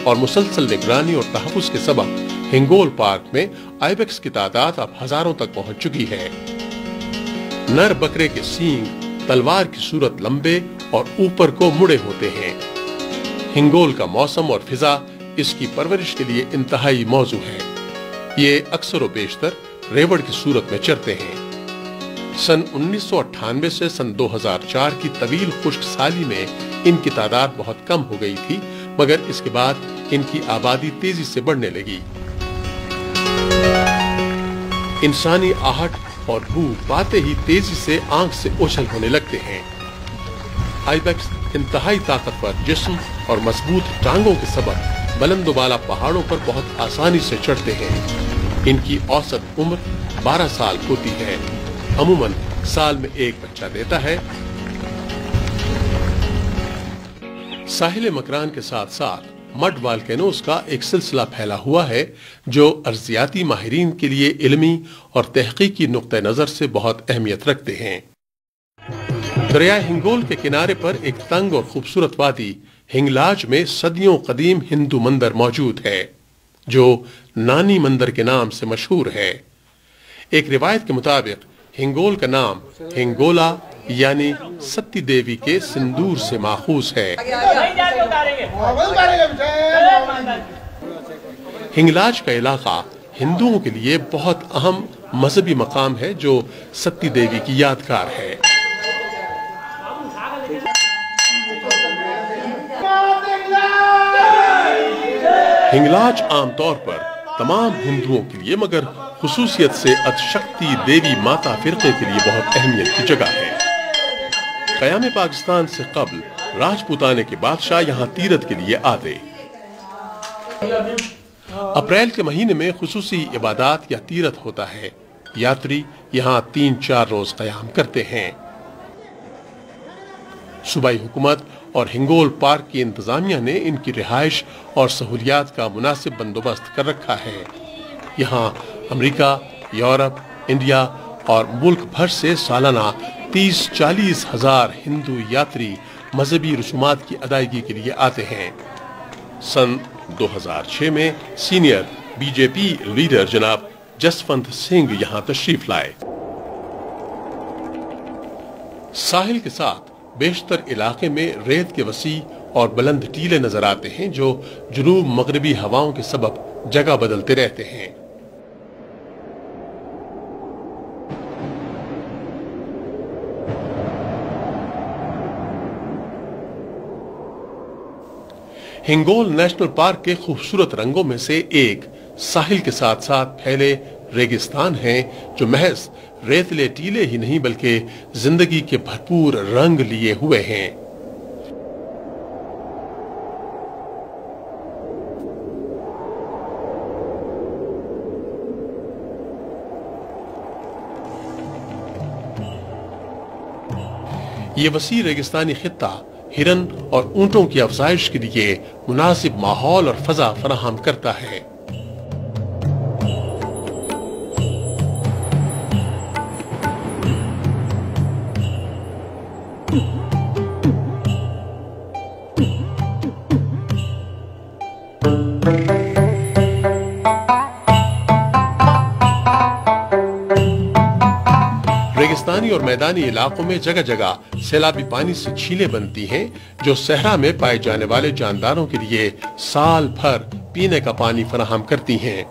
اور مسلسل نگرانی اور تحفظ کے سبب ہنگول پارک میں آئیبیکس کی تعداد اب ہزاروں تک پہنچ چکی ہے۔ نر بکرے کے سینگ تلوار کی صورت لمبے اور اوپر کو مڑے ہوتے ہیں۔ ہنگول کا موسم اور فضا اس کی پرورش کے لیے انتہائی موزوں ہے۔ یہ اکثر و بیشتر ریوڑ کی صورت میں چرتے ہیں۔ سن 1998 سے سن 2004 کی طویل خشک سالی میں ان کی تعداد بہت کم ہو گئی تھی، مگر اس کے بعد ان کی آبادی تیزی سے بڑھنے لگی۔ انسانی آہٹ اور بو پاتے ہی تیزی سے آنکھ سے اوچھل ہونے لگتے ہیں۔ آئیبیکس انتہائی طاقتور جسم اور مضبوط ٹانگوں کے سبب بلند و بالا پہاڑوں پر بہت آسانی سے چڑھتے ہیں۔ ان کی اوسط عمر 12 سال ہوتی ہے۔ عموماً سال میں ایک بچہ دیتا ہے۔ ساحل مکران کے ساتھ ساتھ مڈ والکینوز کا ایک سلسلہ پھیلا ہوا ہے جو ارضیاتی ماہرین کے لیے علمی اور تحقیقی نقطہ نظر سے بہت اہمیت رکھتے ہیں۔ دریائے ہنگول کے کنارے پر ایک تنگ اور خوبصورت وادی ہنگلاج میں صدیوں قدیم ہندو مندر موجود ہے جو نانی مندر کے نام سے مشہور ہے۔ ایک روایت کے مطابق ہنگول کا نام ہنگولا یعنی ستی دیوی کے سندور سے ماخوذ ہے۔ ہنگلاج کا علاقہ ہندوؤں کے لیے بہت اہم مذہبی مقام ہے جو ستی دیوی کی یادگار ہے۔ ہنگلاج عام طور پر تمام ہندوؤں کے لیے مگر خصوصیت سے ادشکتی دیوی ماتا فرقے کے لیے بہت اہمیت کی جگہ ہے۔ قیام پاکستان سے قبل راجپوتانے کے بادشاہ یہاں تیرتھ کے لیے آتے۔ اپریل کے مہینے میں خصوصی عبادات یا تیرتھ ہوتا ہے۔ یاتری یہاں 3-4 روز قیام کرتے ہیں۔ صوبائی حکومت اور ہنگول پارک کی انتظامیہ نے ان کی رہائش اور سہولیات کا مناسب بندوبست کر رکھا ہے۔ یہاں امریکہ، یورپ، انڈیا اور ملک بھر سے سالانہ 30-40 ہزار ہندو یاتری مذہبی رسومات کی ادائیگی کے لیے آتے ہیں۔ سن 2006 میں senior B J P leader جناب جسونت سنگھ یہاں تشریف لائے۔ ساحل کے ساتھ بیشتر علاقے میں ریت کے وسیع اور بلند ٹیلے نظر آتے ہیں جو جنوب مغربی ہواؤں کے سبب جگہ بدلتے رہتے ہیں۔ ہنگول نیشنل پارک کے خوبصورت رنگوں میں سے ایک ساحل کے ساتھ ساتھ پھیلے ریگستان ہیں جو محض ریتلے ٹیلے ہی نہیں بلکہ زندگی کے بھرپور رنگ لیے ہوئے ہیں۔ یہ وسیع ریگستانی خطہ ہرن اور اونٹوں کی افزائش کے لیے مناسب ماحول اور فضا فراہم کرتا ہے۔ ریگستانی اور میدانی علاقوں میں جگہ جگہ سیلابی پانی سے جھیلیں بنتی ہیں جو صحرا میں پائے جانے والے جانداروں کے لیے سال بھر پینے کا پانی فراہم کرتی ہیں۔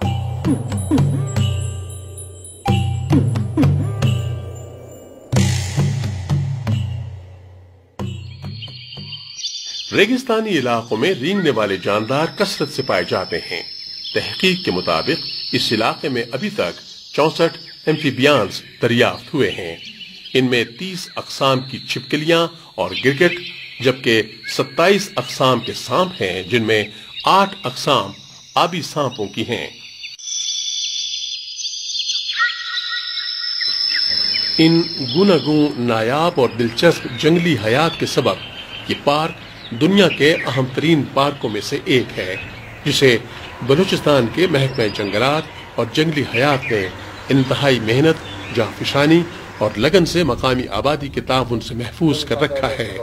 ریگستانی علاقوں میں رینگنے والے جاندار کثرت سے پائے جاتے ہیں۔ تحقیق کے مطابق اس علاقے میں ابھی تک 64 ایمفیبیانز دریافت ہوئے ہیں۔ ان میں 30 اقسام کی چھپکلیاں اور گرگٹ جبکہ 27 اقسام کے سانپ ہیں جن میں 8 اقسام آبی سانپوں کی ہیں۔ ان گوناگوں نایاب اور دلچسپ جنگلی حیات کے سبب یہ پارک دنیا کے اہم ترین پارکوں میں سے ایک ہے جسے بلوچستان کے محکمہ جنگلات اور جنگلی حیات نے انتہائی محنت، جانفشانی اور لگن سے مقامی آبادی کے تعاون سے محفوظ کر رکھا ہے۔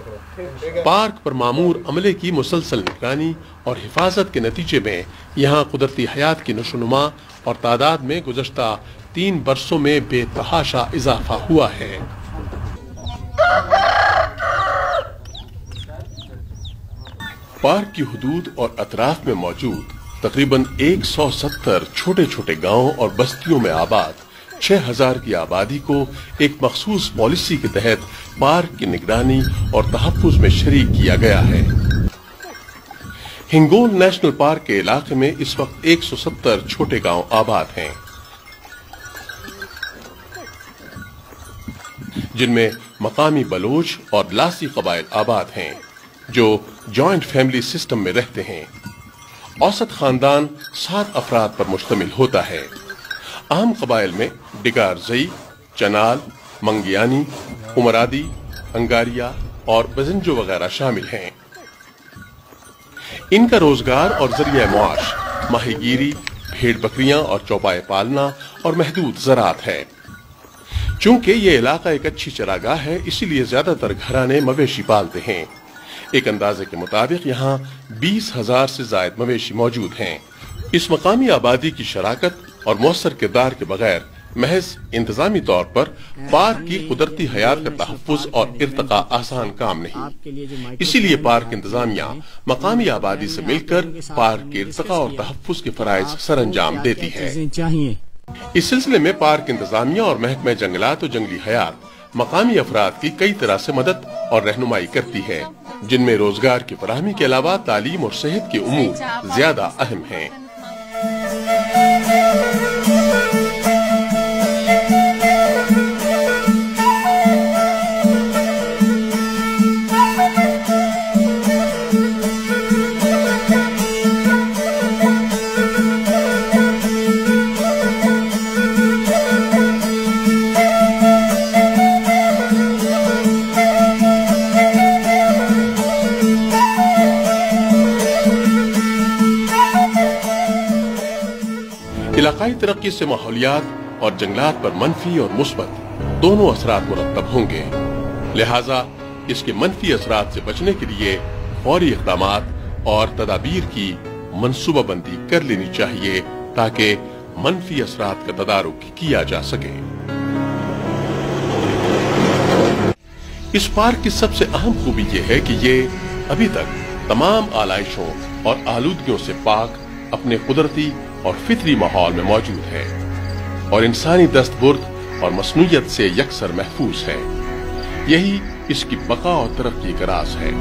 پارک پر معمور عملے کی مسلسل نگرانی اور حفاظت کے نتیجے میں یہاں قدرتی حیات کی نشوونما اور تعداد میں گزشتہ 3 برسوں میں بے تحاشا اضافہ ہوا ہے۔ پارک کی حدود اور اطراف میں موجود تقریباً 170 چھوٹے چھوٹے گاؤں اور بستیوں میں آباد 6000 کی آبادی کو ایک مخصوص پالیسی کے تحت پارک کی نگرانی اور تحفظ میں شریک کیا گیا ہے۔ ہنگول نیشنل پارک کے علاقے میں اس وقت 170 چھوٹے گاؤں آباد ہیں، جن میں مقامی بلوچ اور لاسی قبائل آباد ہیں جو جوائنٹ فیملی سسٹم میں رہتے ہیں۔ اوسط خاندان 7 افراد پر مشتمل ہوتا ہے۔ اہم قبائل میں ڈگارزئی، چنال، منگیانی، امرادی، انگاریا اور بزنجو وغیرہ شامل ہیں۔ ان کا روزگار اور ذریعہ معاش ماہی گیری، بھیڑ بکریاں اور چوپائے پالنا اور محدود زراعت ہے۔ چونکہ یہ علاقہ ایک اچھی چراگاہ ہے، اسی لیے زیادہ تر گھرانے مویشی پالتے ہیں۔ ایک اندازے کے مطابق یہاں 20,000 سے زائد مویشی موجود ہیں۔ اس مقامی آبادی کی شراکت اور مؤثر کردار کے بغیر محض انتظامی طور پر پارک کی قدرتی حیات کا تحفظ اور ارتقاء آسان کام نہیں۔ اسی لیے پارک انتظامیہ مقامی آبادی سے مل کر پارک کے ارتقاء اور تحفظ کے فرائض سر انجام دیتی ہے۔ اس سلسلے میں پارک انتظامیہ اور محکمہ جنگلات و جنگلی حیات مقامی افراد کی کئی طرح سے مدد اور رہنمائی کرتی ہے، جن میں روزگار کی فراہمی کے علاوہ تعلیم اور صحت کے امور زیادہ اہم ہیں۔ علاقائی ترقی سے ماحولیات اور جنگلات پر منفی اور مثبت دونوں اثرات مرتب ہوں گے، لہٰذا اس کے منفی اثرات سے بچنے کے لیے فوری اقدامات اور تدابیر کی منصوبہ بندی کر لینی چاہیے تاکہ منفی اثرات کا تدارک کیا جا سکے۔ اس پارک کی سب سے اہم خوبی یہ ہے کہ یہ ابھی تک تمام آلائشوں اور آلودگیوں سے پاک اپنے قدرتی اور فطری ماحول میں موجود ہے اور انسانی دست برد اور مصنوعیت سے یکسر محفوظ ہے۔ یہی اس کی بقا اور ترقی کا راز ہے۔